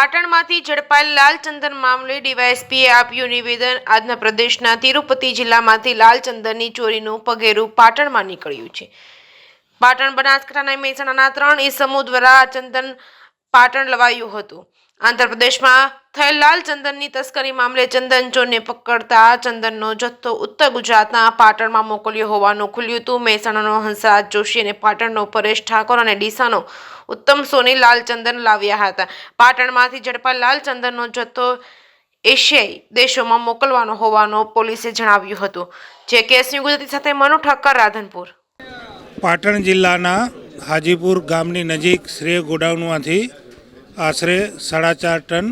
પાટણમાંથી ઝડપાયેલ લાલચંદન મામલે ડીવાયએસપીએ આપ્યું નિવેદન। આજના પ્રદેશના તિરુપતિ જિલ્લામાંથી લાલચંદનની ચોરીનું પગેરું પાટણમાં નીકળ્યું છે। પાટણ, બનાસકાંઠા અને મહેસાણાના 3 ઇસમો દ્વારા આ ચંદન પાટણ લવાયું હતું। આંધ્રપ્રદેશમાં થયેલ લાલચંદનની તસ્કરી મામલે ચંદન ચોરને પકડતા ચંદનનો જથ્થો ઉત્તર ગુજરાતના પાટણમાં મોકલ્યો હોવાનું ખુલ્યું હતું। મહેસાણાનો હંસરાજ જોશી અને પાટણનો પરેશ ઠાકોર અને ડીસાનો ઉત્તમ સોની લાલચંદન લાવ્યા હતા। પાટણમાંથી ઝડપાયેલ લાલચંદનનો જથ્થો એશિયાઈ દેશોમાં મોકલવાનો હોવાનું પોલીસે જણાવ્યું હતું। જે કેસની ગુજરાતી સાથે મનુ ઠક્કર, રાધનપુર। પાટણ જિલ્લાના હાજીપુર ગામની નજીક શ્રેય ગોડાઉનમાંથી આશરે 4.5 ટન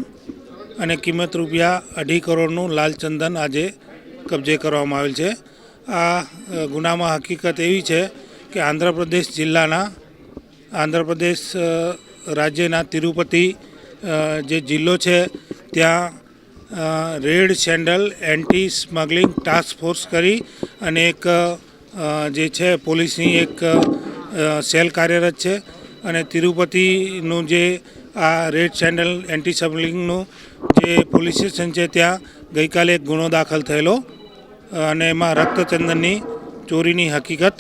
અને કિંમત ₹2.5 કરોડનું લાલચંદન આજે કબજે કરવામાં આવેલ છે। આ ગુનામાં હકીકત એવી છે કે આંધ્રપ્રદેશ રાજ્યના તિરુપતિ જે જિલ્લો છે ત્યાં red sandal anti smuggling task force કરી અને એક જે છે પોલીસની એક સેલ કાર્યરત છે અને તિરુપતિનું જે આ રેડ સેન્ડલ એન્ટી સ્મગલિંગનું જે પોલીસ સ્ટેશન છે ત્યાં ગઈકાલે એક ગુનો દાખલ થયેલો અને એમાં રક્તચંદનની ચોરીની હકીકત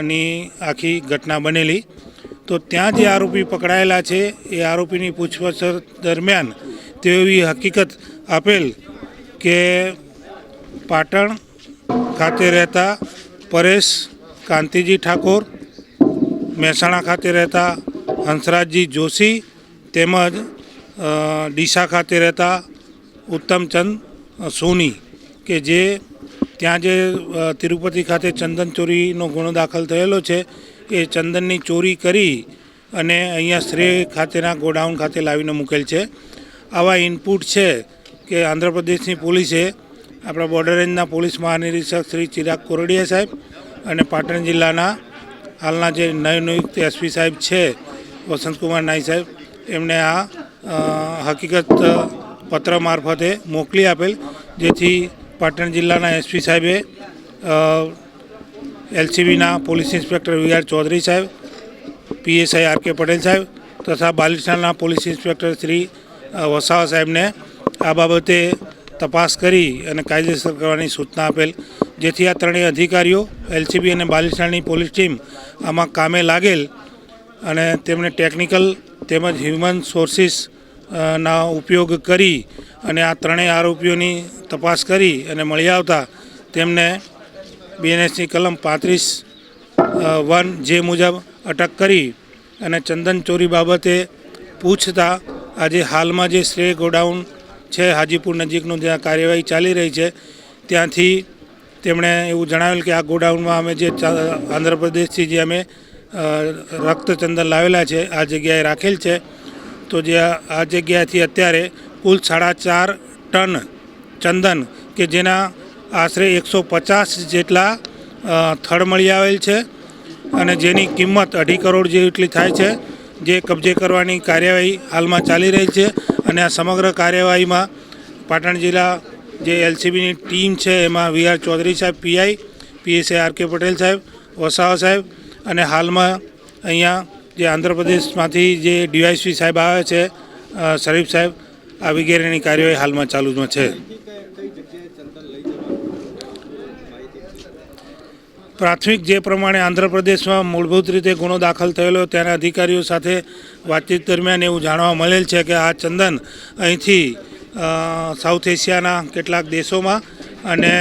ની આખી ઘટના બનેલી। તો ત્યાં જે આરોપી પકડાયેલા છે એ આરોપીની પૂછપરછ દરમિયાન તેઓ એવી હકીકત આપેલ કે પાટણ ખાતે રહેતા પરેશ કાંતિજી ઠાકોર, મહેસાણા ખાતે રહેતા હંસરાજજી જોશી તેમજ ડીસા ખાતે રહેતા ઉત્તમચંદ સોની કે જે ત્યાં જે તિરુપતિ ખાતે ચંદન ચોરીનો ગુનો દાખલ થયેલો છે એ ચંદનની ચોરી કરી અને અહીંયા શ્રેય ખાતેના ગોડાઉન ખાતે લાવીને મૂકેલ છે। આવા ઇનપુટ છે કે આંધ્રપ્રદેશની પોલીસે આપણા બોર્ડર રેન્જના પોલીસ મહાનિરીક્ષક શ્રી ચિરાગ કોરડિયા સાહેબ અને પાટણ જિલ્લાના હાલના જે નવનિયુક્ત એસપી સાહેબ છે વસંતકુમાર નાઈ સાહેબ એમને આ હકીકત પત્ર મારફતે મોકલી આપેલ, જેથી પાટણ જિલ્લાના એસપી સાહેબે એલસીબીના પોલીસ ઇન્સ્પેક્ટર વીઆર ચૌધરી સાહેબ, પીએસઆઈ આર કે પટેલ સાહેબ તથા બાલિસ્ટાના પોલીસ ઇન્સ્પેક્ટર શ્રી વસાવા સાહેબને આ બાબતે તપાસ કરી અને કાયદેસર કરવાની સૂચના આપેલ, જેથી આ ત્રણેય અધિકારીઓ એલસીબી અને બાલિસ્ટાની પોલીસ ટીમ આમાં કામે લાગેલ અને તેમણે ટેકનિકલ તેમજ હ્યુમન સોર્સિસ ના ઉપયોગ કરી અને આ ત્રણેય આરોપીઓની તપાસ કરી અને મળી આવતા તેમને બીએનએસની કલમ 35(1) જે મુજબ અટક કરી અને ચંદન ચોરી બાબતે પૂછતા આજે હાલમાં જે શ્રેય ગોડાઉન છે હાજીપુર નજીકનું જ્યાં કાર્યવાહી ચાલી રહી છે ત્યાંથી તેમણે એવું જણાવેલ કે આ ગોડાઉનમાં અમે જે આંધ્રપ્રદેશથી જે અમે રક્તચંદન લાવેલા છે આ જગ્યાએ રાખેલ છે। તો જે આ જગ્યાથી અત્યારે કુલ 4.5 ટન ચંદન કે જેના આશરે 150 જેટલા થડ મળી આવેલ છે અને જેની કિંમત 2.5 કરોડ જેટલી થાય છે, જે કબજે કરવાની કાર્યવાહી હાલમાં ચાલી રહી છે। અને આ સમગ્ર કાર્યવાહીમાં પાટણ જિલ્લા જે એલસીબીની ટીમ છે એમાં વીઆર ચૌધરી સાહેબ PI, PSI R K Patel સાહેબ, વસાવા સાહેબ અને હાલમાં અહીંયા જે આંધ્રપ્રદેશમાંથી જે ડીવાયએસપી સાહેબ આવે છે શરીફ સાહેબ, આ વગેરેની કાર્યવાહી હાલમાં ચાલુમાં છે। પ્રાથમિક જે પ્રમાણે આંધ્રપ્રદેશમાં મૂળભૂત રીતે ગુનો દાખલ થયેલો ત્યાંના અધિકારીઓ સાથે વાતચીત દરમિયાન એવું જાણવા મળેલ છે કે આ ચંદન અહીંથી સાઉથ એશિયાના કેટલાક દેશોમાં અને